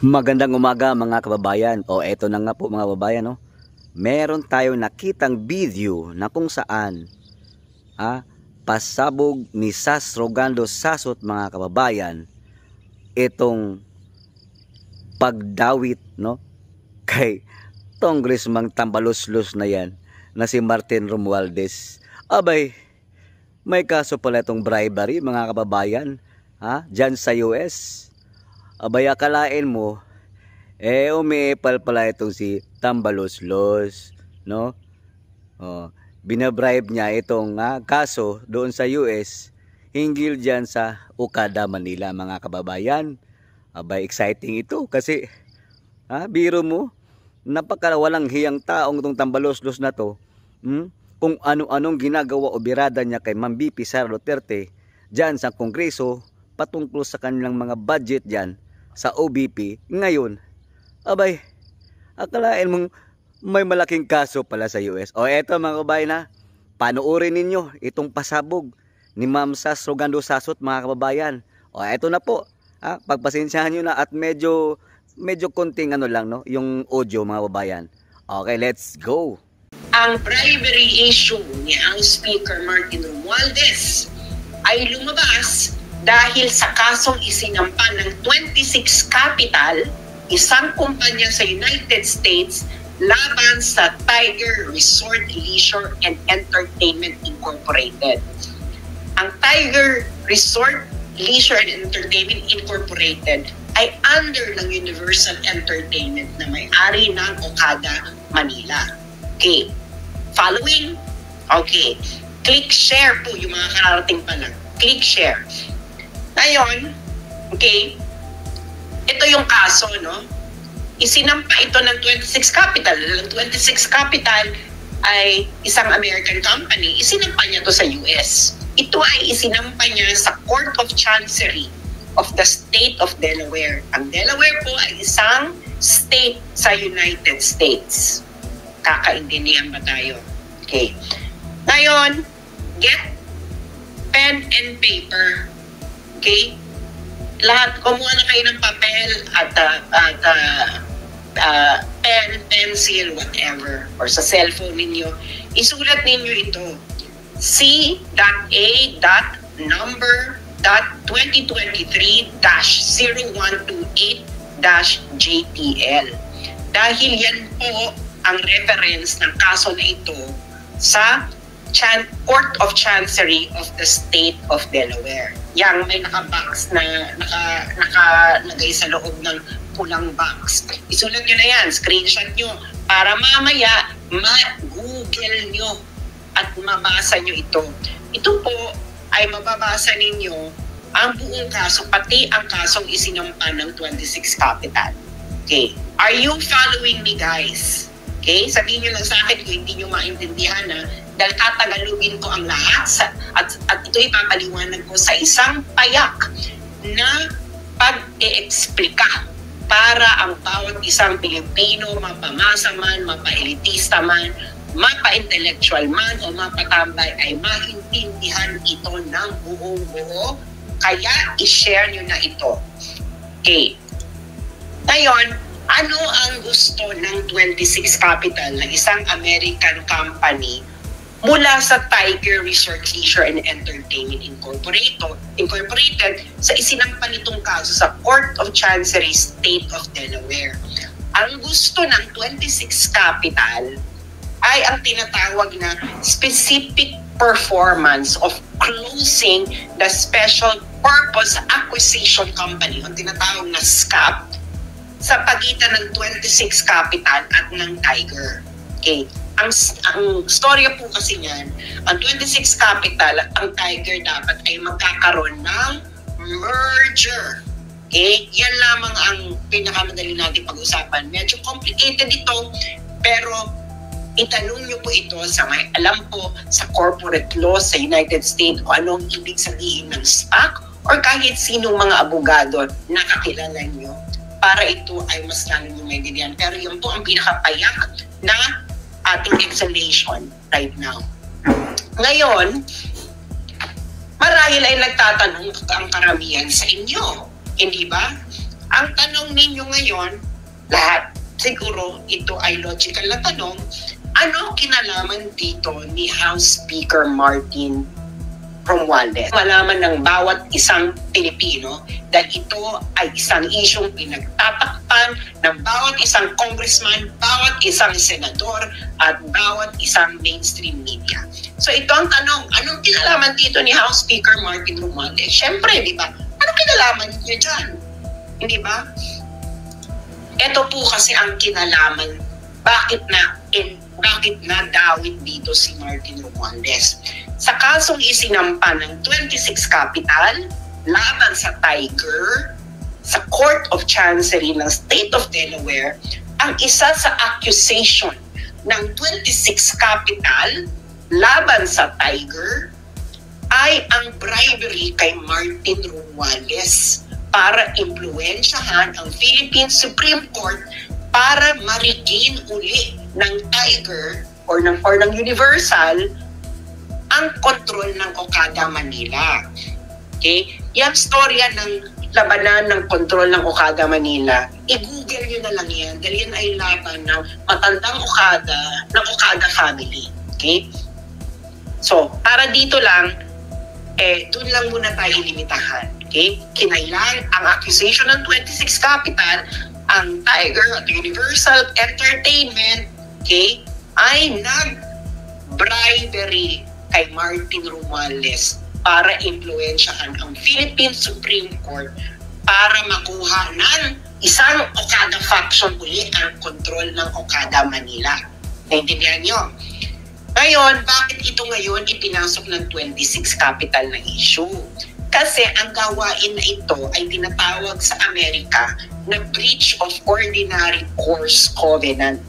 Magandang umaga mga kababayan. O eto na nga po mga kababayan, no. Meron tayong nakitang video na kung saan pasabog ni Sas Rogando Sasot mga kababayan itong pagdawit, no, kay Congressman Tambaluslos na yan na si Martin Romualdez. Abay, may kaso pala itong bribery mga kababayan dyan sa US. Abay, akalain mo umiipal pala itong si Tambaluslos, no? Binabribe niya itong kaso doon sa US hinggil dyan sa Okada, Manila mga kababayan. Abay, exciting ito kasi biro mo, napakawalang hiyang taong itong Tambaluslos na to. Kung ano-anong ginagawa o birada niya kay Ma'am BP Sara Duterte dyan sa Kongreso patungkol sa kanilang mga budget dyan sa OBP. Ngayon, abay, akalain mong may malaking kaso pala sa US. O eto mga kababayan, panoorin ninyo itong pasabog ni Ma'am Sas Rogando Sasot mga kababayan. O eto na po, pagpasensyahan nyo na at medyo konting lang, no, yung audio mga kababayan. Okay, let's go. Ang bribery issue ni ang Speaker Martin Romualdez ay lumabas dahil sa kasong isinampa ng 26 Capital, isang kumpanya sa United States, laban sa Tiger Resort Leisure and Entertainment Incorporated. Ang Tiger Resort Leisure and Entertainment Incorporated ay under ng Universal Entertainment na may-ari ng Okada, Manila. Okay. Following? Okay. Click share po yung mga kararating pa lang. Click share. Ngayon, okay, ito yung kaso, no? Isinampa ito ng 26 Capital. Ang 26 Capital ay isang American company. Isinampa niya to sa US. Ito ay isinampa niya sa Court of Chancery of the State of Delaware. Ang Delaware po ay isang state sa United States. Kakaintindihan ba tayo? Okay. Ngayon, get pen and paper. Okay? Lahat, kumuha na kayo ng papel at pen, pencil, whatever, or sa cellphone ninyo. Isulat ninyo ito. C.A.2023-0128-JTL. Dahil yan po ang reference ng kaso na ito sa Court of Chancery of the State of Delaware. Yang may naka-box na nakalagay sa loob ng pulang box. Isulat nyo na yan, screenshot nyo, para mamaya ma-google nyo at mabasa nyo ito. Ito po ay mababasa ninyo ang buong kaso, pati ang kasong isinampa ng 26 Capital. Okay. Are you following me, guys? Okay? Sabihin nyo lang sa akin kung hindi nyo maintindihan dahil tatagalugin ko ang lahat at ito ipapaliwanag ko sa isang payak na pag-e-explika para ang bawat isang Pilipino, mapamasa man, mapa-elitista man, mapa-intellectual man o mapatambay ay maintindihan ito ng buong-buo. Kaya i-share nyo na ito. Okay. Ngayon, ano ang gusto ng 26 Capital na isang American company mula sa Tiger Resort Leisure and Entertainment Incorporated sa isinampa nitong kaso sa Court of Chancery State of Delaware? Ang gusto ng 26 Capital ay ang tinatawag na specific performance of closing the Special Purpose Acquisition Company, ang tinatawag na SCAP, sa pagitan ng 26 Capital at ng Tiger. Okay. Ang storya po kasi niyan, ang 26 Capital at ang Tiger dapat ay magkakaroon ng merger. Okay? Yan lamang ang pinakamadali natin pag-usapan. Medyo complicated ito, pero itanong nyo po ito sa may alam po sa corporate law sa United States kung anong ibig sabihin ng SPAC or kahit sinong mga abogado na kakilala nyo para ito ay mas lalo nyo maintindihan. Pero yun po ang pinakapayak na ating explanation right now. Ngayon, marahil ay nagtatanong ang karamihan sa inyo, hindi ba? Ang tanong ninyo ngayon, lahat, siguro ito ay logical na tanong, ano kinalaman dito ni House Speaker Martin Romualdez? Malaman ng bawat isang Pilipino dahil ito ay isang isyong pinagtatakpan ng bawat isang congressman, bawat isang senador, at bawat isang mainstream media. So ito ang tanong, anong kinalaman dito ni House Speaker Martin Romualdez? Siyempre, di ba? Anong kinalaman niyo dyan? Hindi ba? Ito po kasi ang kinalaman, bakit na dawit dito si Martin Romualdez. Sa kasong isinampa ng 26 Capital laban sa Tiger sa Court of Chancery ng State of Delaware, ang isa sa accusation ng 26 Capital laban sa Tiger ay ang bribery kay Martin Romualdez para impluwensyahan ang Philippine Supreme Court para ma-regain uli ng Tiger or ng Universal ang kontrol ng Okada Manila. Okay? Yung storya ng labanan ng kontrol ng Okada Manila, i-google nyo na lang yan dahil yan ay laban ng matandang Okada, ng Okada family. Okay? So, para dito lang, doon lang muna tayo limitahan. Okay? Kinailan ang accusation ng 26 Capital, ang Tiger at Universal Entertainment, okay, ay nag-bribery kay Martin Romualdez para impluwensyahan ang Philippine Supreme Court para makuha ng isang Okada faction uli ang kontrol ng Okada Manila. Naintindihan nyo? Ngayon, bakit ito ngayon ipinasok ng 26 Capital na issue? Kasi ang gawain na ito ay tinatawag sa Amerika na breach of ordinary course covenant.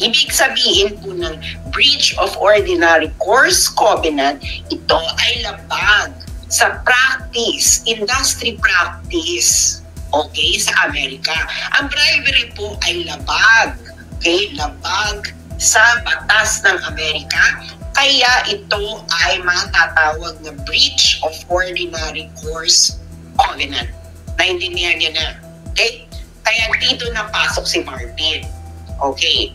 Ibig sabihin po ng breach of ordinary course covenant, ito ay labag sa practice, industry practice, okay, sa Amerika. Ang bribery po ay labag, okay, labag sa batas ng Amerika, kaya ito ay matatawag na breach of ordinary course covenant. Naintindihan niya na, okay? Kaya dito napasok si Martin. Okay.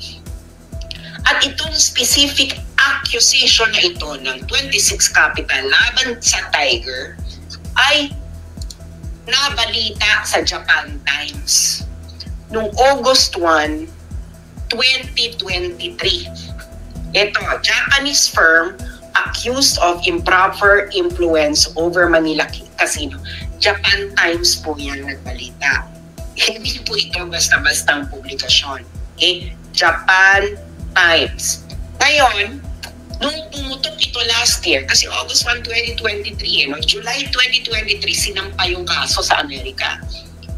At itong specific accusation na ito ng 26 Capital laban sa Tiger ay nabalita sa Japan Times noong August 1, 2023. Ito, Japanese firm accused of improper influence over Manila Casino. Japan Times po yan nagbalita. Hindi po ito basta-bastang publikasyon. Okay? Japan Times. Ngayon, nung pumutok ito last year, kasi August 1, 2023, July 2023, sinampa yung kaso sa Amerika.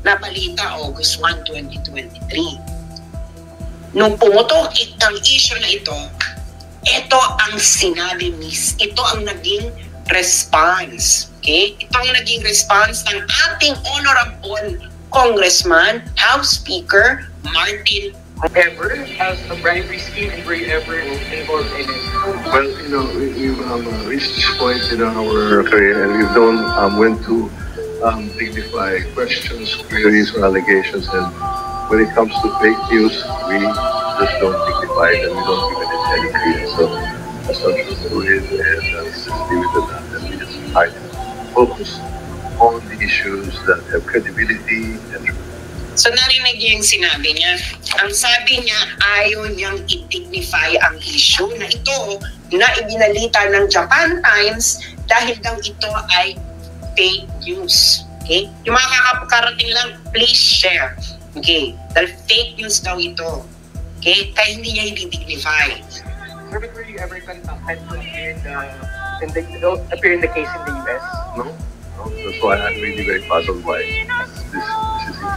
Nabalita August 1, 2023. Nung pumutok ang issue na ito ang sinabi ito ang naging response. Okay? Ito ang naging response ng ating honorable Congressman, House Speaker, Martin. Ever has a bribery scheme and were you ever involved in it? Well, we've reached this point in our career and we've known when to dignify questions, queries, or allegations. And when it comes to fake news, we just don't dignify it and we don't give it any credence. So that's not true to it, and let's just leave it at that. And we just try to focus on the issues that have credibility and truth. So narinig niyo yung sinabi niya. Ang sabi niya, ayaw niyang i-dignify ang issue na ito na ibinalita ng Japan Times dahil daw ito ay fake news. Okay? Yung mga kakarating lang, please share. Okay? Dahil fake news daw ito. Okay? Kaya hindi niya i-dignify. Sir, but were you ever contacted to appear in the case in the US? No? That's why I'm really very puzzled why this is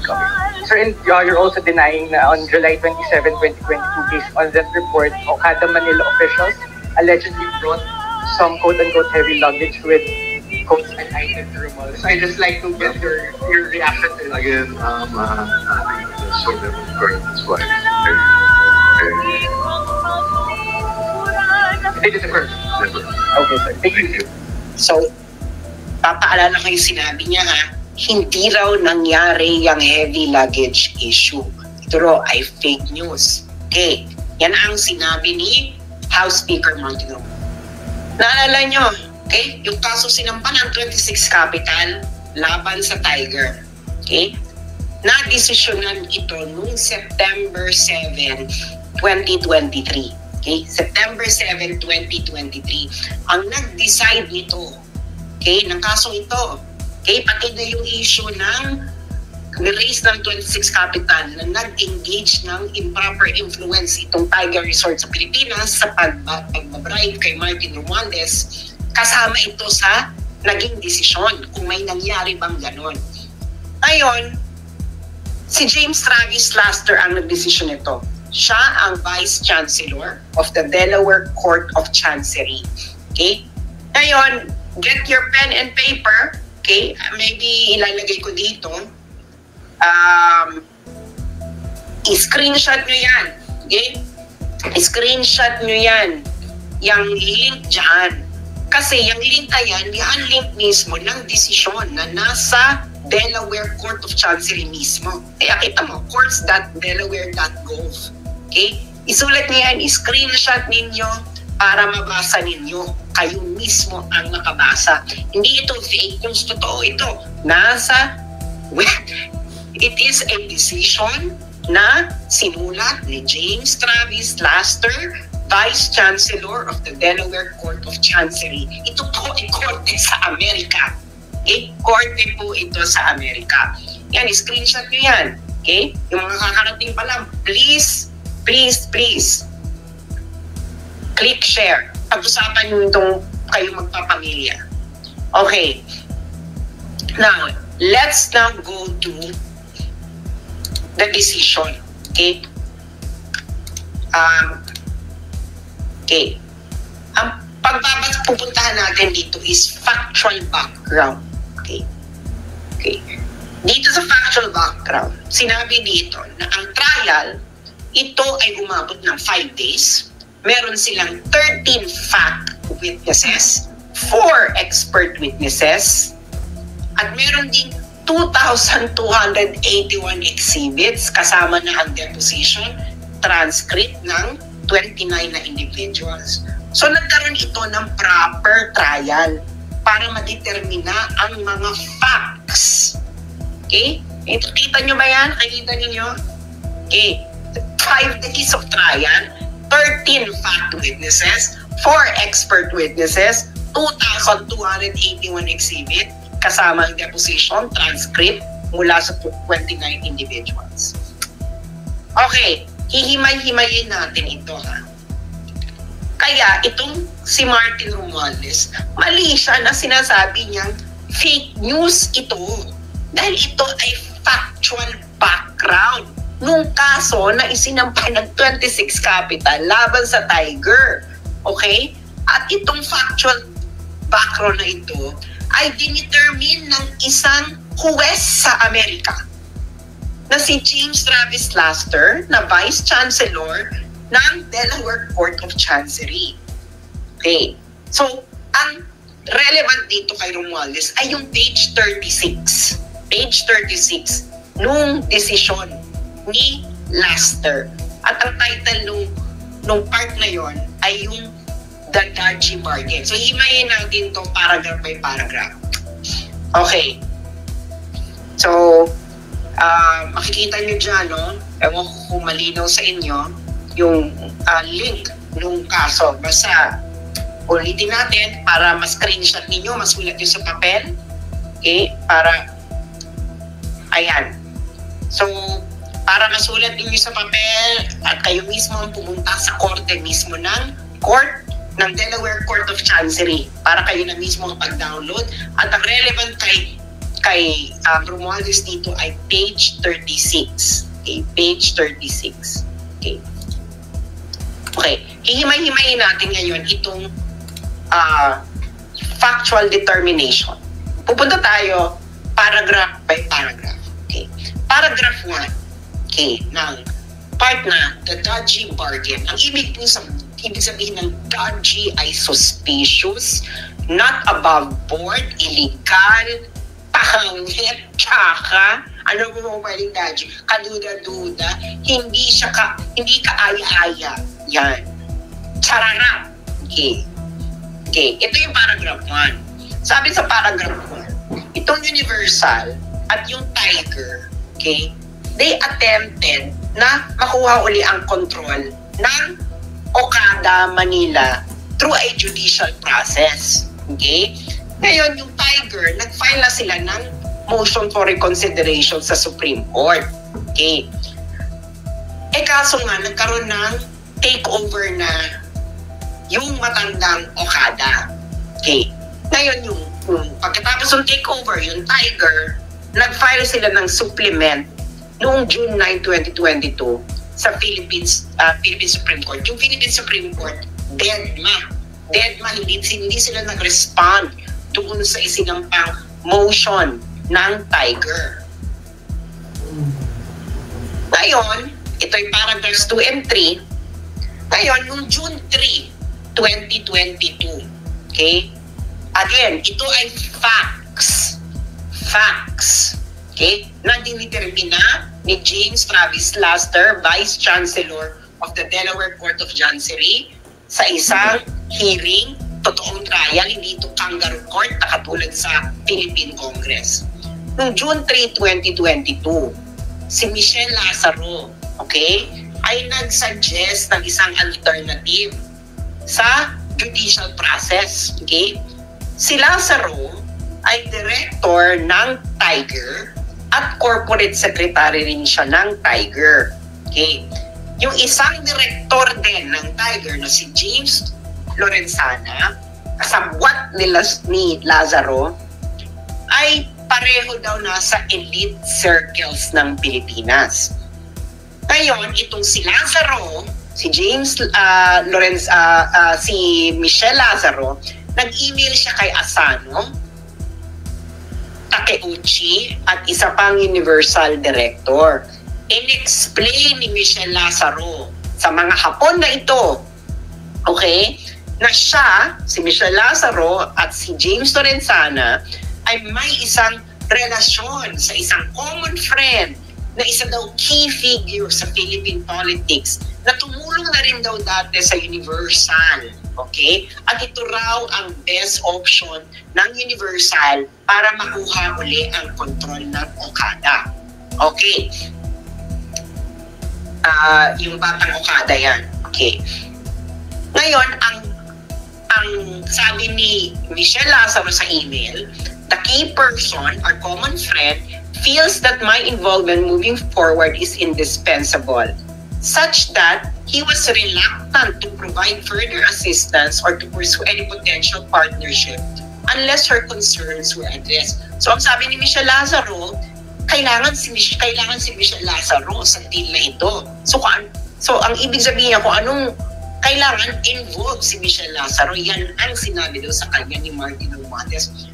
coming. Sir, and you're also denying na on July 27, 2022, based on that report, Okada Manila officials allegedly brought some quote-unquote heavy luggage with coats and items to Romualdez. So I'd just like to get your reaction to it. Again, I think that's so never occurred. That's why It didn't occur. never. Okay, sir. Thank you. So, papaalala ko yung sinabi niya ha, hindi raw nangyari yung heavy luggage issue. Ito raw ay fake news. Okay, yan ang sinabi ni House Speaker Martin Romualdez. Naalala nyo, okay, yung kaso sinampa ng 26 Capital laban sa Tiger. Okay, na-desisyonan ito noong September 7, 2023. Okay, September 7, 2023. Ang nag-decide nito, okay, ng kasong ito, okay, pati na yung issue ng raise ng 26 Capital na nag-engage ng improper influence itong Tiger Resort sa Pilipinas sa pagbabribe kay Martin Romualdez, kasama ito sa naging desisyon kung may nangyari bang ganon. Ngayon, si James Travis Laster ang nagdesisyon nito. Siya ang Vice Chancellor of the Delaware Court of Chancery. Okay? Ngayon, get your pen and paper. Okay? Maybe ilalagay ko dito. I-screenshot nyo yan. Okay? I-screenshot nyo yan. Yung link dyan. Kasi yung link na yan, yung link mismo ng desisyon na nasa Delaware Court of Chancery mismo. Kaya kita mo, courts.delaware.gov. Okay? Isulat niyo yan, i-screenshot ninyo para mabasa ninyo. Kayo mismo ang makabasa. Hindi ito fake news, totoo ito. It is a decision na sinulat ni James Travis Laster, Vice Chancellor of the Delaware Court of Chancery. Ito po ay korte sa Amerika. Okay? Korte po ito sa Amerika. Yan, screenshot nyo yan. Okay? Yung mga kakarating pa lang, please, click share. Pag-usapan nyo itong kayo magpapamilya. Okay. Now, let's now go to the decision. Okay? Okay. Ang pupuntahan natin dito is factual background. Okay. Okay. Dito sa factual background, sinabi dito na ang trial, ito ay umabot ng 5 days. Meron silang 13 fact witnesses, 4 expert witnesses, at meron din 2,281 exhibits kasama na ang deposition, transcript ng 29 na individuals. So nagkaroon ito ng proper trial para madetermina ang mga facts. Okay? Kita nyo ba yan? Nakikita ninyo? Okay. 5 days of trial, 13 fact witnesses, 4 expert witnesses, 2,281 exhibit, kasama ang deposition, transcript, mula sa 29 individuals. Okay. Hihimay-himayin natin ito, ha? Kaya itong si Martin Romualdez, mali siya na sinasabi niyang fake news ito. Dahil ito ay factual background nung kaso na isinampa ng 26 Capital laban sa Tiger. Okay? At itong factual background na ito ay dinetermine ng isang huwes sa Amerika na si James Travis Laster na Vice Chancellor ng Delaware Court of Chancery. Okay. So, ang relevant dito kay Romualdez ay yung page 36. Page 36 nung desisyon ni Laster. At ang title nung part na yon ay yung The Dodgy Bargain. So, himayin natin to paragraph by paragraph. Okay. So, makikita nyo dyan, no? Ewan ko kung malinaw sa inyo yung link nung kaso. Basta, ulitin natin para mas-screenshot ninyo, masulat nyo sa papel. Okay? Para, ayan. So, para masulat ninyo sa papel at kayo mismo ang pumunta sa korte mismo ng court ng Delaware Court of Chancery para kayo na mismo ang pag-download. At ang relevant kay Romualdez dito ay page 36. Okay, page 36. Okay. Okay, hihimay-himayin natin ngayon itong factual determination. Pupunta tayo paragraph by paragraph. Okay. Paragraph 1. Okay, ng part na the dodgy bargain. Ang ibig sabihin ng dodgy ay suspicious, not above board, illegal, pangit, tsaka, ano mo maling daddy, kaduda-duda, hindi kaaya-aya. Yan. Chararap. Okay. Okay, ito yung paragraph 1. Sabi sa paragraph 1, itong Universal at yung Tiger, okay, they attempted na makuha uli ang control ng Okada, Manila through a judicial process. Okay? Ngayon, yung Tiger, nag-file na sila ng motion for reconsideration sa Supreme Court. Okay? Kaso nga, nagkaroon ng takeover na yung matandang Okada. Okay? Ngayon, yung pagkatapos ng takeover, yung Tiger, nag-file sila ng supplement noong June 9, 2022 sa Philippines Supreme Court. Yung Philippine Supreme Court, deadma, hindi sila nag-respond doon sa isinampang motion ng Tiger. Ngayon, ito yung paragraphs 2 and 3. Ngayon, yung June 3, 2022, okay? Again, ito ay facts. Okay? Na dinidetermina ni James Travis Laster, Vice Chancellor of the Delaware Court of Chancery, sa isang hearing, totoong trial, hindi ito kangaroo court na katulad sa Philippine Congress. Noong June 3, 2022, si Michelle Lazaro, okay, ay nag-suggest ng isang alternative sa judicial process. Okay? Si Lazaro ay director ng Tiger at corporate secretary rin siya ng Tiger. Okay? Yung isang director din ng Tiger na si James Lorenzana, kasabwat ni Lazaro, ay pareho daw nasa elite circles ng Pilipinas. Ngayon, itong si Lazaro, si Michelle Lazaro, nag-email siya kay Asano, Takeuchi, at isa pang Universal Director. In-explain ni Michelle Lazaro sa mga Hapon na ito, okay, na siya, si Michelle Lazaro at si James Lorenzana ay may isang relasyon sa isang common friend na isa daw key figure sa Philippine politics na tumulong na rin daw dati sa Universal. Okay? At ito raw ang best option ng Universal para makuha uli ang kontrol ng Okada. Okay. Yung batang Okada yan. Okay. Ngayon, ang sabi ni Michelle Lazaro sa email, the key person or common friend feels that my involvement moving forward is indispensable, such that he was reluctant to provide further assistance or to pursue any potential partnership unless her concerns were addressed. So ang sabi ni Michelle Lazaro, kailangan si Michelle Lazaro sa deal na ito. So ang ibig sabihin niya kung anong kailangan involved si Michelle Lazaro, yan ang sinabi daw sa kanya ni Martin Romualdez.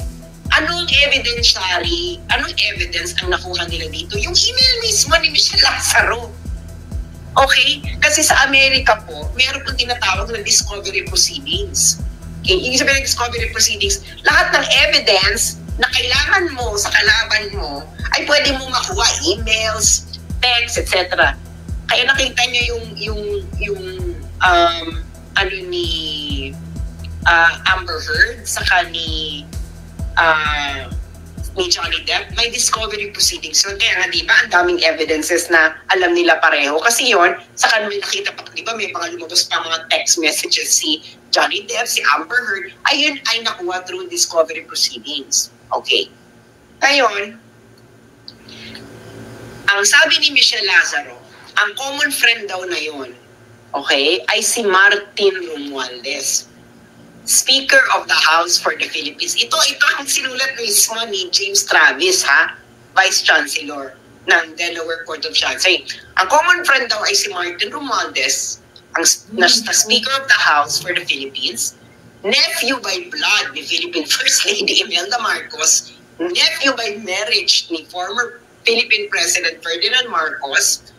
Anong evidence ang nakuha nila dito? Yung email mismo ni Michelle Lazaro. Okay? Kasi sa Amerika po, meron pong tinatawag na discovery proceedings. Okay? Yung sabihin ng discovery proceedings, lahat ng evidence na kailangan mo sa kalaban mo ay pwede mo makuha, emails, texts, etc. Kaya nakita niyo yung ni Amber Heard saka ni Johnny Depp, may discovery proceedings. So kaya nga, di ba, ang daming evidences na alam nila pareho. Kasi yon saka may nakita pa, di ba, may mga lumabas pa mga text messages si Johnny Depp, si Amber Heard, ayun ay nakuha through discovery proceedings. Okay. Ngayon, ang sabi ni Michelle Lazaro, ang common friend daw na yon, okay, ay si Martin Romualdez, Speaker of the House for the Philippines. Ito ang sinulat mismo ni James Travis, Vice Chancellor ng Delaware Court of Chancery. Ang common friend daw ay si Martin Romualdez, ang Speaker of the House for the Philippines, nephew by blood ni Philippine First Lady Imelda Marcos, nephew by marriage ni former Philippine President Ferdinand Marcos,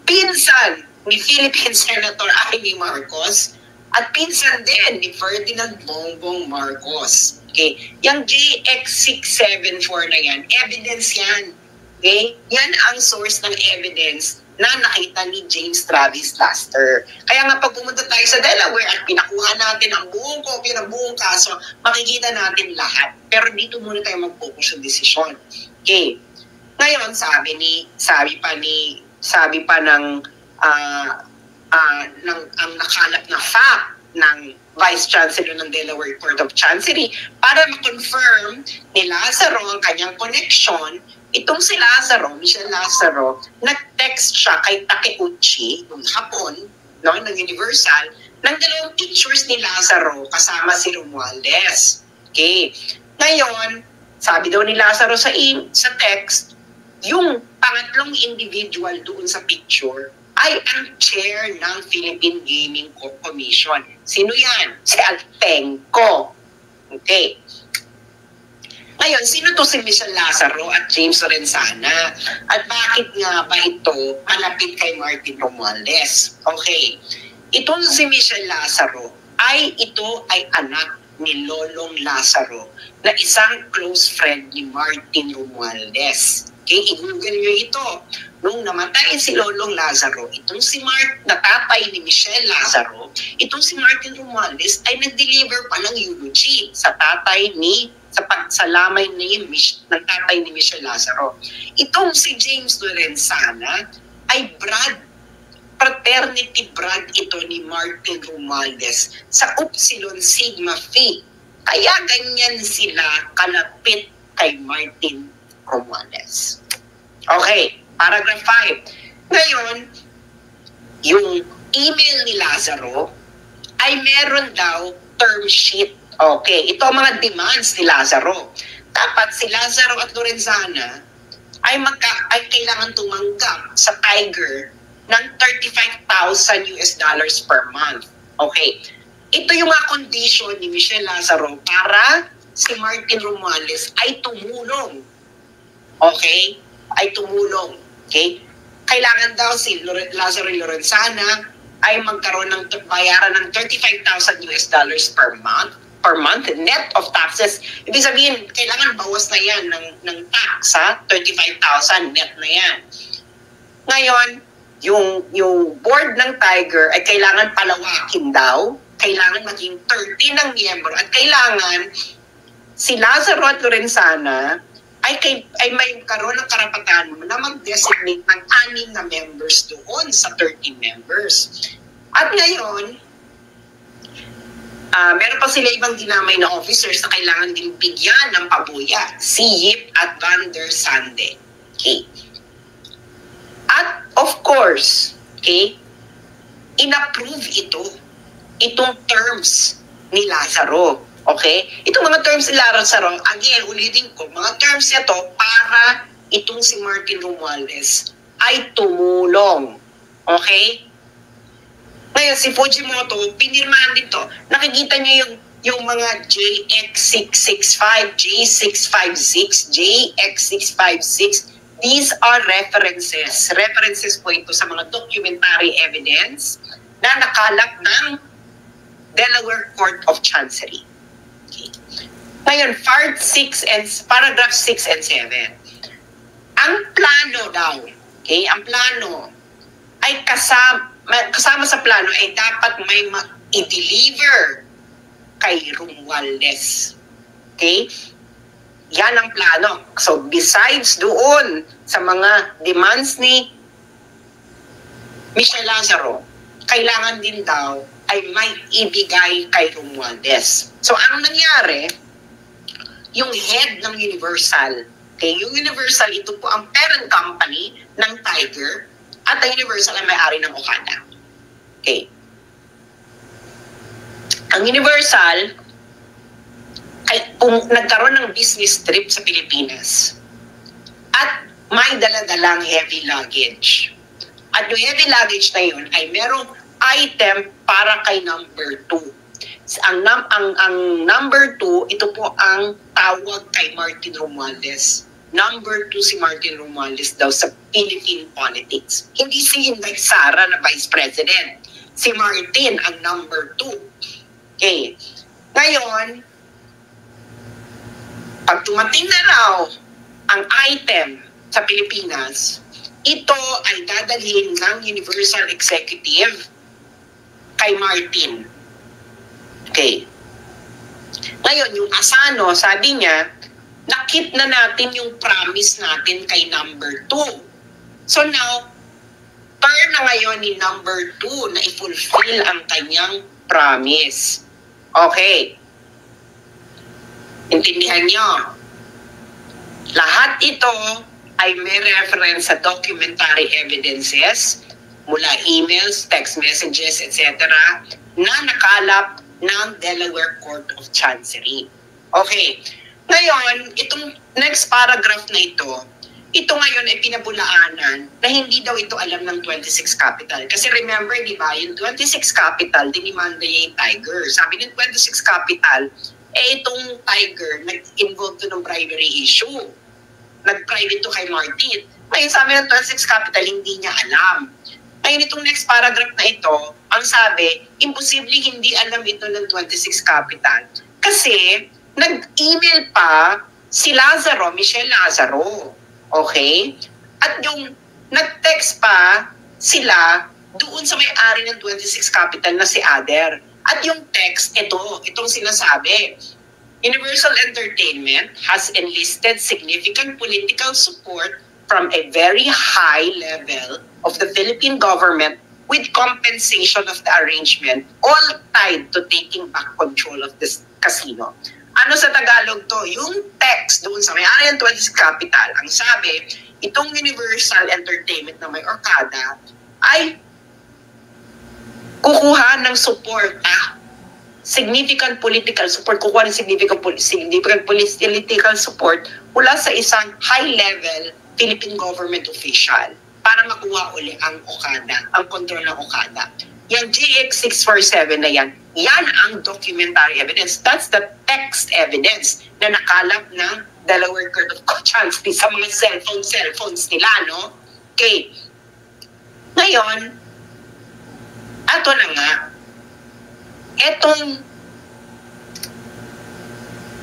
pinsan ni Philippine Senator Amy Marcos, At pinsan din ni Ferdinand Bongbong Marcos. Okay? Yung JX674 na yan, evidence yan. Okay? Yan ang source ng evidence na nakita ni James Travis Laster. Kaya nga pag pumunta tayo sa Delaware at pinakuha natin ang buong kopya ng buong kaso, makikita natin lahat. Pero dito muna tayo mag-focus sa desisyon. Okay. Ngayon, sabi pa ng ang nakalap na fact ng Vice Chancellor ng Delaware Court of Chancery para ma-confirm ni Lazaro ang kanyang connection. Itong si Lazaro, Michelle Lazaro, nag-text siya kay Takeuchi, ng Hapon, no, ng Universal, ng dalawang pictures ni Lazaro kasama si Romualdez. Okay. Ngayon, sabi daw ni Lazaro sa text, yung pangatlong individual doon sa picture ay ang chair ng Philippine Gaming Commission. Sino yan? Si Altenco. Okay. Ngayon, sino to si Michelle Lazaro at James Lorenzana? At bakit nga ba ito malapit kay Martin Romualdez? Okay. Itong si Michelle Lazaro ito ay anak ni Lolong Lazaro na isang close friend ni Martin Romualdez. Okay, i-google nyo ito. Nung namatay si Lolong Lazaro, itong si na tatay ni Michelle Lazaro, itong si Martin Romualdez ay nag-deliver pa ng eulogy sa pagsalamay ng tatay ni Michelle Lazaro. Itong si James Lorenzana ay fraternity brad ito ni Martin Romualdez sa Upsilon Sigma Phi. Kaya ganyan sila kalapit kay Martin Romualdez. Okay, paragraph 5. Ngayon, yung email ni Lazaro ay meron daw term sheet. Okay, ito ang mga demands ni Lazaro. Dapat si Lazaro at Lorenzana ay kailangan tumanggap sa Tiger ng $35,000 per month. Okay. Ito yung mga condition ni Michelle Lazaro para si Martin Romualdez ay tumulong. Okay? Ay tumulong. Okay? Kailangan daw si Lazaro Lorenzana ay magkaroon ng bayaran ng $35,000 per month net of taxes. Ibig sabihin, kailangan bawas na yan ng tax, ha? 35,000 net na yan. Ngayon, yung board ng Tiger ay kailangan palawakin daw, kailangan maging 30 ng miyembro, at kailangan si Lazaro at Lorenzana ay may karoon ng karapatan na mag-designate ng 6 na members doon sa 30 members. At ngayon, meron pa sila ibang dinamay na officers na kailangan din bigyan ng pabuya, si Yip at Van der Sande. Okay. At of course, okay, in-approve itong terms ni Lazaro. Okay? Itong mga terms ni Lazaro, again, ulitin ko, mga terms niya to para itong si Martin Romualdez ay tumulong. Okay? Ngayon, si Fujimoto, pinirmahan dito. Nakikita niyo yung mga JX665, J656, JX656. These are references. References po ito sa mga documentary evidence na nakalap ng Delaware Court of Chancery. Okay. Ngayon, paragraph 6 and 7. Ang plano daw, okay, ang plano ay kasama sa plano ay dapat may i-deliver kay Romualdez. Okay? Yan ang plano. So, besides doon sa mga demands ni Michelle Lazaro, kailangan din daw ay may ibigay kay Romualdez. So, ang nangyari, yung head ng Universal, okay, yung Universal, ito po ang parent company ng Tiger, at ang Universal ay may-ari ng Okada. Okay. Ang Universal ay nagkaroon ng business trip sa Pilipinas at may dala-dalang heavy luggage. At yung heavy luggage na yun ay merong item para kay number 2. Ang number 2, ito po ang tawag kay Martin Romualdez. Number 2 si Martin Romualdez daw sa Philippine politics. Hindi si Inday Sara na Vice President. Si Martin ang number 2. Okay. Ngayon, pag tumating na raw ang item sa Pilipinas, ito ay dadalhin ng Universal Executive kay Martin. Okay. Ngayon, yung Asano, sabi niya, nakit na natin yung promise natin kay number 2. So now, turn na ngayon ni number 2 na i-fulfill ang kanyang promise. Okay. Intindihan nyo? Lahat ito ay may reference sa documentary evidences mula emails, text messages, etc. na nakalap ng Delaware Court of Chancery. Okay. Ngayon, itong next paragraph na ito ngayon ay pinabulaanan na hindi daw ito alam ng 26 Capital. Kasi remember, di ba, yung 26 Capital, dinimanda niya yung Tiger. Sabi ng 26 Capital, itong Tiger, nag-involve to ng bribery issue. Nag-bribe ito kay Martin. Ngayon, sabi ng 26 Capital, hindi niya alam. Ngayon, itong next paragraph na ito, ang sabi, imposible hindi alam ito ng 26 Capital. Kasi, nag-email pa si Lazaro, Michelle Lazaro. Okay? At yung nag-text pa sila doon sa may-ari ng 26 Capital na si Ader. At yung text, itong sinasabi, Universal Entertainment has enlisted significant political support from a very high level of the Philippine government with compensation of the arrangement, all tied to taking back control of this casino. Ano sa Tagalog to? Yung text doon sa may-ari ng 26 Capital, ang sabi, itong Universal Entertainment na may Orcada ay kukuha ng suporta, significant political support, kukuha ng significant political support mula sa isang high-level Philippine government official para makuha uli ang Okada, ang kontrol ng Okada. Yung GX647 na yan ang documentary evidence. That's the text evidence na nakalap ng Delaware Court of Chancery sa mga cellphones nila, no? Okay. Ngayon, ato na nga, etong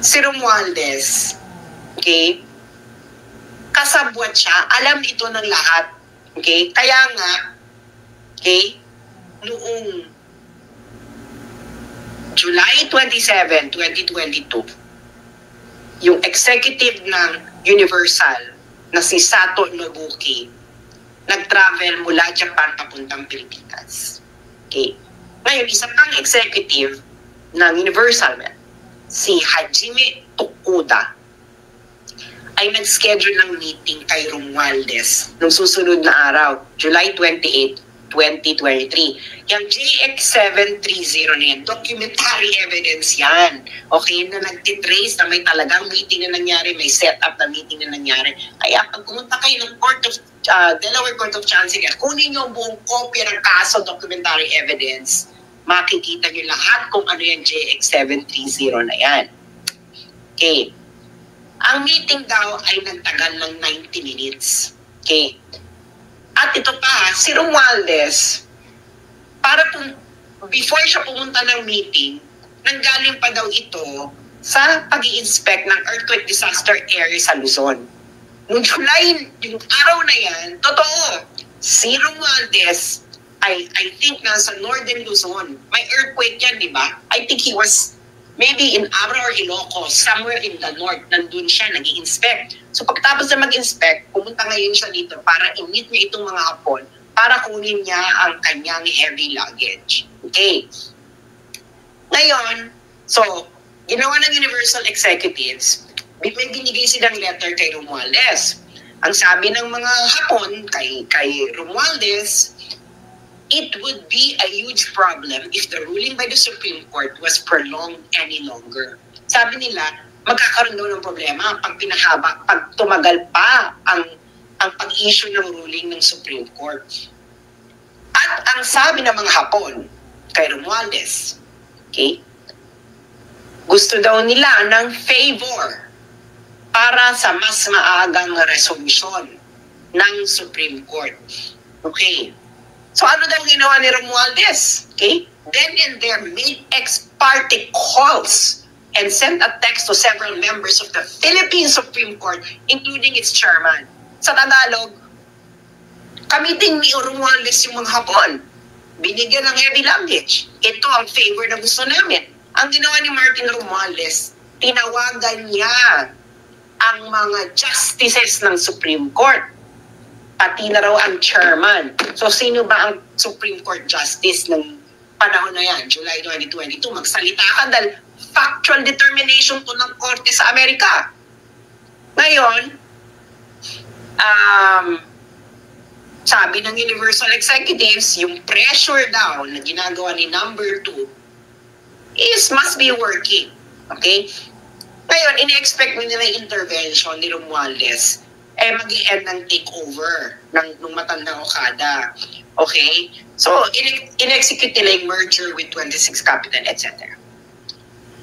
si Romualdez, okay, kasabwat siya, alam ito ng lahat, okay? Kaya nga, okay, noong July 27, 2022, yung executive ng Universal na si Sato Nobuki nag-travel mula Japan papuntang Pilipinas. Okay. Ngayon, isa pang executive ng Universal, si Hajime Tokuda, ay nag-schedule ng meeting kay Romualdez noong susunod na araw, July 28, 2023. Yung JX730 na yan, documentary evidence yan. Okay, na nagtitrace na may talagang meeting na nangyari, may setup na meeting na nangyari. Kaya pag pumunta kayo ng Delaware Court of Chancery, kunin nyo ang buong kopya ng kaso documentary evidence, makikita nyo lahat kung ano yung JX730 na yan. Okay. Ang meeting daw ay nagtagal ng 90 minutes. Okay. At ito pa, si Romualdez, before siya pumunta ng meeting, nanggaling pa daw ito sa pag-i-inspect ng earthquake disaster area sa Luzon. Noong July, yung araw na yan, totoo, si Romualdez I think nasa Northern Luzon. May earthquake yan, di ba? I think he was maybe in Abra or Ilocos, somewhere in the north, nandun siya, nag-i-inspect. So pagkatapos na mag-inspect, pumunta ngayon siya dito para i-meet niya itong mga Hapon para kunin niya ang kanyang heavy luggage. Okay. Ngayon, so, ginawa ng Universal Executives, may binigay silang letter kay Romualdez. Ang sabi ng mga Hapon kay Romualdez, it would be a huge problem if the ruling by the Supreme Court was prolonged any longer. Sabi nila, magkakaroon daw ng problema pag pinahaba, pag tumagal pa ang pag-issue ng ruling ng Supreme Court. At ang sabi ng mga Hapon kay Romualdez, okay, gusto daw nila ng favor para sa mas maagang resolution ng Supreme Court. Okay. So ano daw ginawa ni Romualdez? Okay? Then and there, made ex parte calls and sent a text to several members of the Philippine Supreme Court, including its chairman. Sa Tagalog, kamiting ni Romualdez yung mga Hapon. Binigyan ng heavy luggage. Ito ang favor na gusto namin. Ang ginawa ni Martin Romualdez, tinawagan niya ang mga justices ng Supreme Court. Pati na raw ang chairman. So sino ba ang Supreme Court Justice ng panahon na yan, July 2022? Magsalita ka dahil factual determination to ng korte sa Amerika. Ngayon, sabi ng Universal Executives, yung pressure daw na ginagawa ni number 2 must be working. Okay? Ngayon, ini-expect nila yung intervention ni Romualdez mag-i-end ng takeover ng matandang Okada. Okay? So, in-execute nila yung merger with 26 Capital, etc.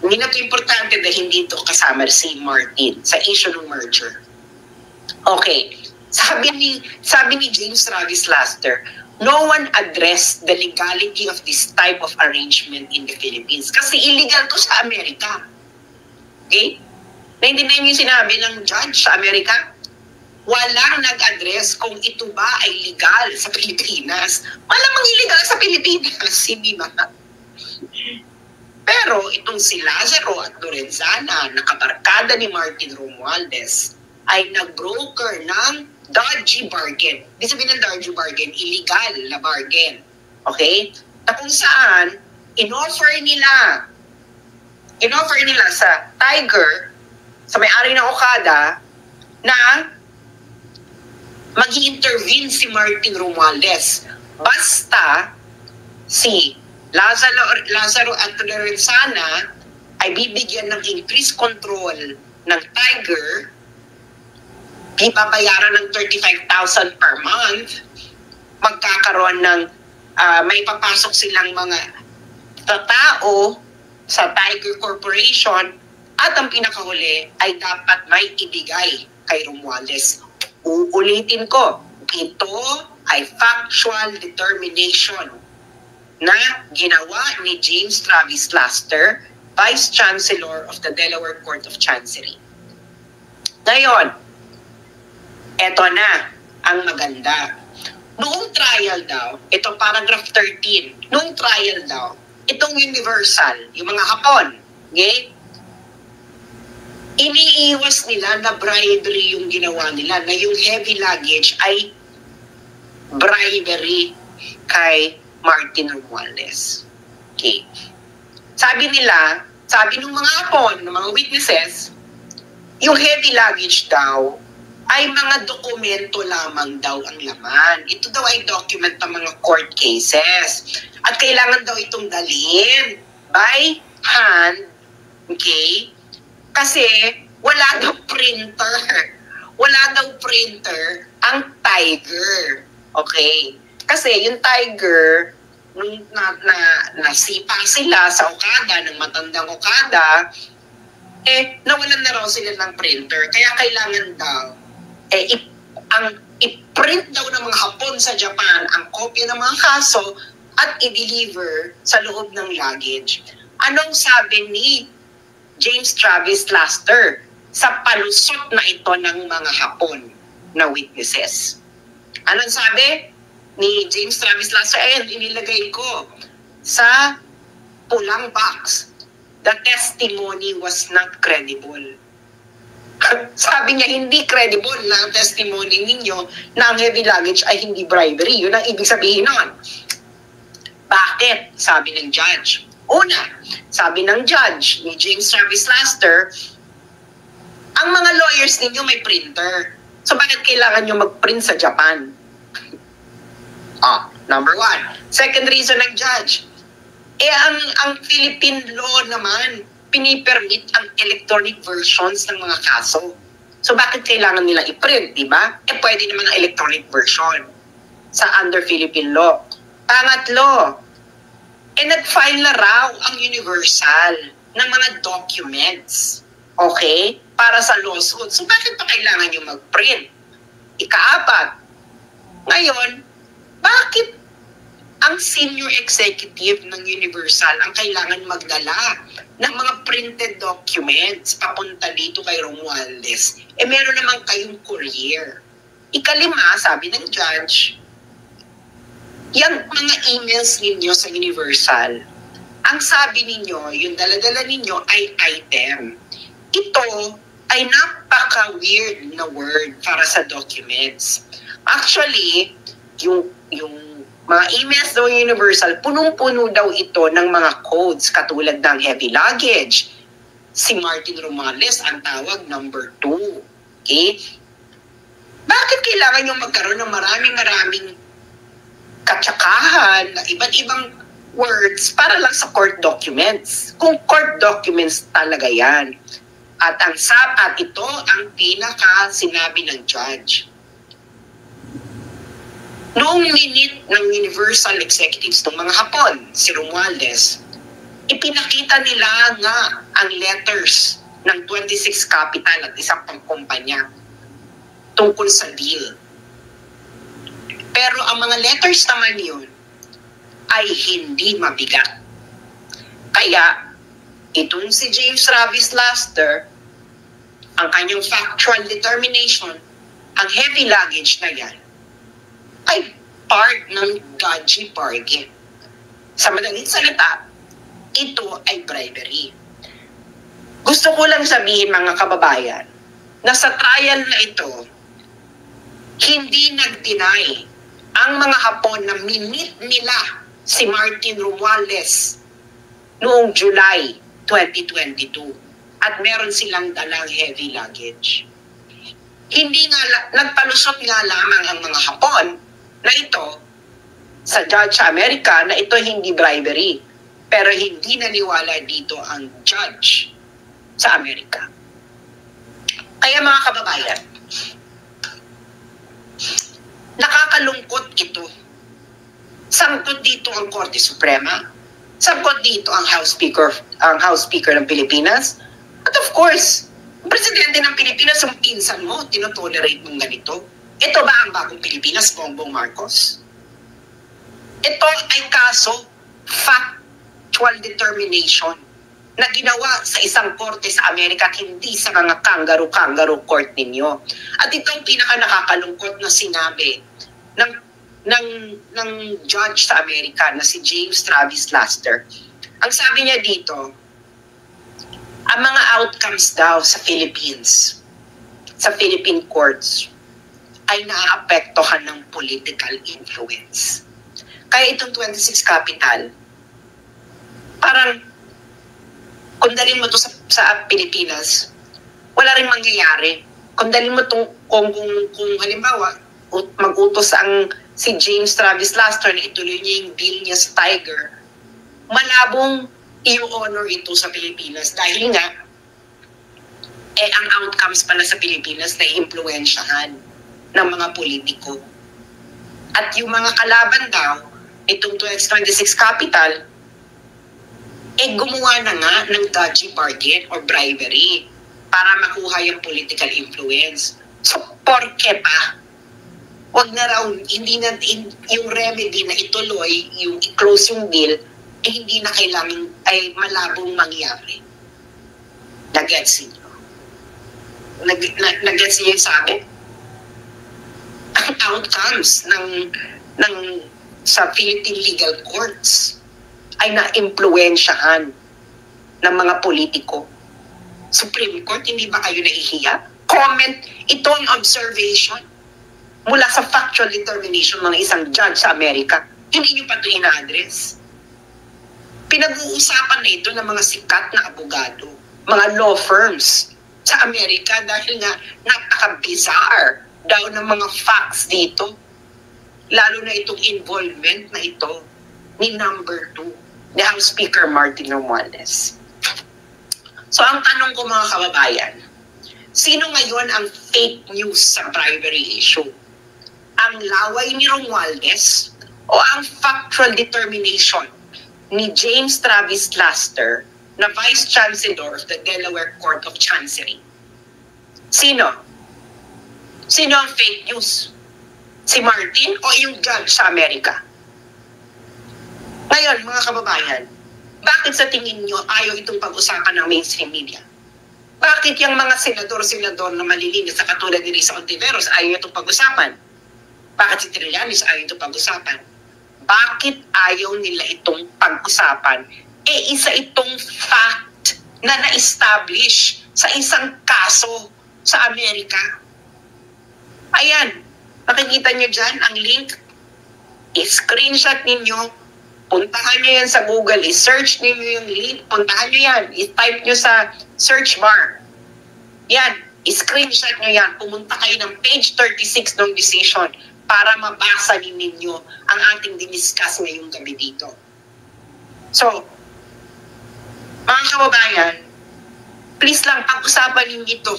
Hindi na ito importante dahil hindi ito kasama si Martin sa issue ng merger. Okay. Sabi ni James Travis Laster, no one addressed the legality of this type of arrangement in the Philippines. Kasi illegal to sa Amerika. Okay? Naintindihan niyo yung sinabi ng judge sa Amerika? Walang nag-address kung ito ba ay legal sa Pilipinas. Malamang illegal sa Pilipinas, hindi ba? Pero itong si Lazaro at Lorenzana, nakabarkada ni Martin Romualdez, ay nag-broker ng dodgy bargain. Ibig sabihin ng dodgy bargain, illegal na bargain. Okay? Na kung saan, in-offer nila sa Tiger, sa may-ari ng Okada, na mag-i-intervene si Martin Romualdez. Basta si Lazaro at Lorenzana ay bibigyan ng increased control ng Tiger, ipabayaran ng 35,000 per month, magkakaroon ng may papasok silang mga tao sa Tiger Corporation, at ang pinakahuli ay dapat may ibigay kay Romualdez. Uulitin ko, ito ay factual determination na ginawa ni James Travis Laster, Vice Chancellor of the Delaware Court of Chancery. Ngayon, eto na ang maganda. Noong trial daw, ito paragraph 13, noong trial daw, itong Universal, yung mga Hapon, okay? Iniiwas nila na bribery yung ginawa nila, na yung heavy luggage ay bribery kay Martin Romualdez. Okay. Sabi ng mga Hapon, ng mga witnesses, yung heavy luggage daw ay mga dokumento lamang daw ang laman. Ito daw ay document ng mga court cases. At kailangan daw itong dalhin by hand, okay? Kasi wala daw printer. Wala daw printer ang Tiger. Okay? Kasi yung Tiger, nung nasipa sila sa Okada, ng matandang Okada, nawalan na raw sila ng printer. Kaya kailangan daw, i-print daw ng mga Hapon sa Japan ang kopya ng mga kaso at i-deliver sa loob ng luggage. Anong sabi ni James Travis Laster sa palusot na ito ng mga Hapon na witnesses? Anong sabi ni James Travis Laster? Inilagay ko sa pulang box. The testimony was not credible. Sabi niya, hindi credible na ang testimony ninyo na ang heavy luggage ay hindi bribery. Yun ang ibig sabihin nun. Bakit? Sabi ng judge. Una, sabi ng judge ni James Travis Laster, ang mga lawyers ninyo may printer. So bakit kailangan nyo mag-print sa Japan? Number one. Second reason ng judge, ang Philippine law naman, pinipermit ang electronic versions ng mga kaso. So bakit kailangan nila i-print, di ba? Pwede naman ang electronic version sa under Philippine law. Pangatlo, nag-file na raw ang Universal ng mga documents, okay, para sa lawsuit. So bakit pa kailangan yung mag-print? Ika-apat, ngayon, bakit ang senior executive ng Universal ang kailangan magdala ng mga printed documents papunta dito kay Romualdez. Meron naman kayong courier. Ikalima, sabi ng judge, yung mga emails ninyo sa Universal, ang sabi ninyo, yung daladala ninyo ay item. Ito ay napaka-weird na word para sa documents. Actually, yung mga emails daw Universal, punong-puno daw ito ng mga codes katulad ng heavy luggage. Si Martin Romales ang tawag number 2. Okay? Bakit kailangan yung magkaroon ng maraming katsakahan na iba't ibang words para lang sa court documents? Kung court documents talaga yan. At ito ang pinaka sinabi ng judge. Noong minute ng Universal Executives ng mga Hapon, si Romualdez, ipinakita nila nga ang letters ng 26 Capital at isang pang kumpanya tungkol sa deal. Pero ang mga letters naman yun ay hindi mabigat. Kaya, itong si James Travis Laster, ang kanyang factual determination, ang heavy luggage na yan, ay part ng dodgy bargain. Sa madaling salita, ito ay bribery. Gusto ko lang sabihin mga kababayan, na sa trial na ito, hindi nag-deny ang mga Hapon na minit nila si Martin Romualdez noong July 2022 at meron silang dalang heavy luggage. Hindi nga, nagpalusot nga lamang ang mga Hapon na ito sa judge sa Amerika na ito hindi bribery. Pero hindi naniwala dito ang judge sa Amerika. Kaya mga kababayan, nakakalungkot ito. Sangkot dito ang Korte Suprema. Sangkot dito ang House Speaker ng Pilipinas. At of course, ang Presidente ng Pilipinas, ang pinsan mo, tinotolerate mong ganito. Ito ba ang bagong Pilipinas, Bongbong Marcos? Ito ay kaso, factual determination na ginawa sa isang korte sa Amerika at hindi sa mga kangaroo court ninyo. At ito ang pinaka nakakalungkot na sinabi ng judge sa Amerika na si James Travis Laster. Ang sabi niya dito, ang mga outcomes daw sa Philippines, sa Philippine courts, ay naaapektuhan ng political influence. Kaya itong 26 Capital, parang kung dalhin mo to sa Pilipinas, wala rin mangyayari. Kung dalhin mo itong, kung halimbawa, mag-utos si James Travis Laster na ituloy niya yung deal niya sa Tiger, malabong i-honor ito sa Pilipinas dahil nga, ang outcomes pala sa Pilipinas na i-impluensyahan ng mga politiko. At yung mga kalaban daw, itong 26 Capital, gumawa na nga ng dodgy bargain or bribery para makuha yung political influence. So, porke pa? Wag na raw, yung remedy na ituloy, yung i-close yung deal, hindi na kailangan, ay malabong mangyari. Nag-gets niyo? Nag-gets niyo yung sabi? Ang outcomes sa Philippine legal courts ay na-impluensyahan ng mga politiko. Supreme Court, hindi ba kayo nahihiya? Comment, ito ang observation mula sa factual determination ng isang judge sa Amerika. Hindi nyo pa ito ina-address. Pinag-uusapan na ito ng mga sikat na abogado, mga law firms sa Amerika dahil nga napaka-bizarre daw ng mga facts dito. Lalo na itong involvement na ito ni number 2, ni House Speaker Martin Romualdez. So ang tanong ko mga kababayan, sino ngayon ang fake news sa bribery issue? Ang laway ni Romualdez o ang factual determination ni James Travis Laster na Vice Chancellor of the Delaware Court of Chancery? Sino? Sino ang fake news? Si Martin o yung judge sa Amerika? Ngayon, mga kababayan, bakit sa tingin nyo ayaw itong pag-usapan ng mainstream media? Bakit yung mga senador na malilinis sa katulad ni Risa Ontiveros ayaw itong pag-usapan? Bakit si Trillanes ayaw itong pag-usapan? Bakit ayaw nila itong pag-usapan? Isa itong fact na na-establish sa isang kaso sa Amerika. Ayan, makikita nyo dyan ang link. I-screenshot ninyo, puntahan nyo yan sa Google, i-search ninyo yung link, puntahan nyo yan, i-type nyo sa search bar. Yan, i-screenshot nyo yan, pumunta kayo ng page 36 ng decision para mabasa din ninyo ang ating diniscuss ngayong gabi dito. So, mga kababayan, please lang pag-usapan ninyo ito.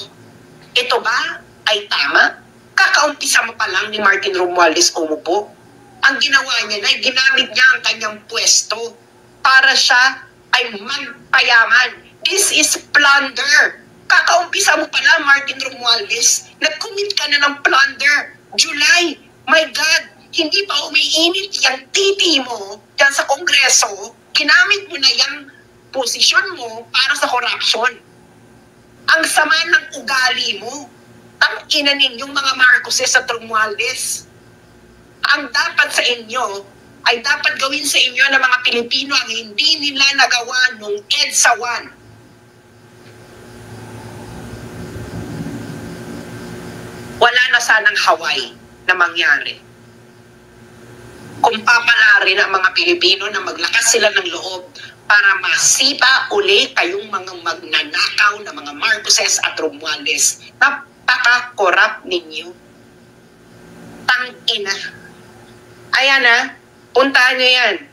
Ito ba ay tama? Kakaumpisa mo pa lang ni Martin Romualdez umupo. Ang ginawa niya na, ginamit niya ang kanyang pwesto para siya ay magpayaman. This is plunder. Kakaumpisa mo pa lang, Martin Romualdez. Nag-commit ka na ng plunder. July. My God, hindi pa umiinit yung titi mo dyan sa Kongreso. Ginamit mo na yung posisyon mo para sa corruption. Ang sama ng ugali mo. Ang ina ninyong mga Marcoses at Romualdez. Ang dapat sa inyo ay dapat gawin sa inyo ng mga Pilipino ang hindi nila nagawa nung EDSA 1. Wala na sanang Hawaii na mangyari. Kung papalarin ang mga Pilipino na maglakas sila ng loob para masipa uli kayong mga magnanakaw na mga Marcoses at Romualdez. Napaka-corrupt ninyo. Tangina. Ayan na, puntahan nyo yan.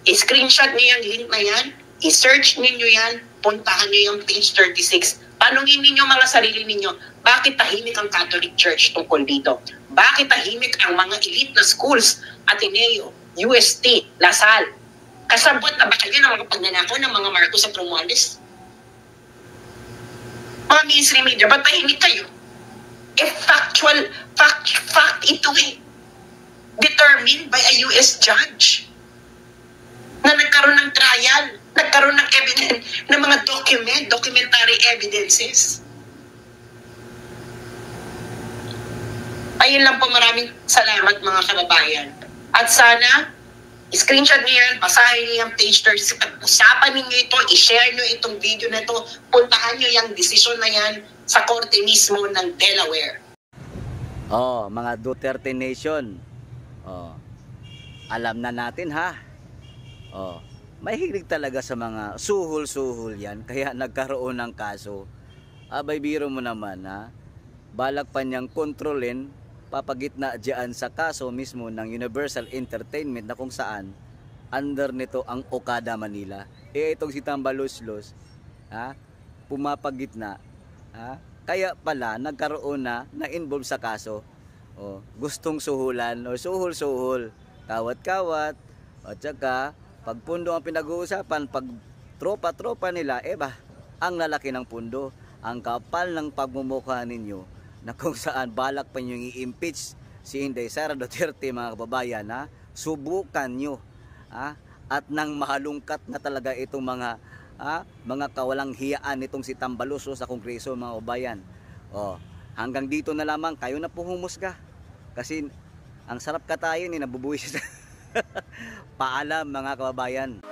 I-screenshot nyo yung link na yan, i-search ninyo yan, puntahan nyo yung page 36. Tanungin ninyo mga sarili ninyo, bakit tahimik ang Catholic Church tungkol dito? Bakit tahimik ang mga elite na schools, Ateneo, UST, Lasal? Kasabot na ba kayo ng mga pagnanakaw ng mga Marcos at Romualdez? Mga mainstream media, ba't tahimik kayo? Fact ito eh. Determined by a US judge na nagkaroon ng trial, nagkaroon ng evidence, ng mga documentary evidences. Ayun lang po, maraming salamat mga kababayan. At sana, screenshot niyo yan, basahin niyo yung page 30, pag-usapan niyo ito, i-share niyo itong video na ito, puntahan niyo yung desisyon na yan sa korte mismo ng Delaware. Oh, mga Duterte Nation. Oh, alam na natin ha. Oh, mahilig talaga sa mga suhol-suhol yan, kaya nagkaroon ng kaso. Abay, biro mo naman ha. Balak pa niyang kontrolin, papagitna diyan sa kaso mismo ng Universal Entertainment na kung saan under nito ang Okada Manila. Itong si Tambaluslos, ha, pumapagitna, ha? Kaya pala nagkaroon na-involve sa kaso. Oh, gustong suhulan o suhol-suhol, kawat-kawat, at saka pag pundo ang pinag-uusapan, pag tropa-tropa nila, ang lalaki ng pundo, ang kapal ng pagmumukha ninyo, na kung saan balak pa nyo i-impeach si Inday Sara Duterte, mga kababayan, ha? Subukan nyo, ha? At nang mahalungkat na talaga itong mga kawalang hiyaan nitong si Tambaluslos sa Kongreso, mga kababayan. Oh, hanggang dito na lamang, kayo na po humusga. Kasi ang sarap katayin, nabubuhay siya. Paalam mga kababayan.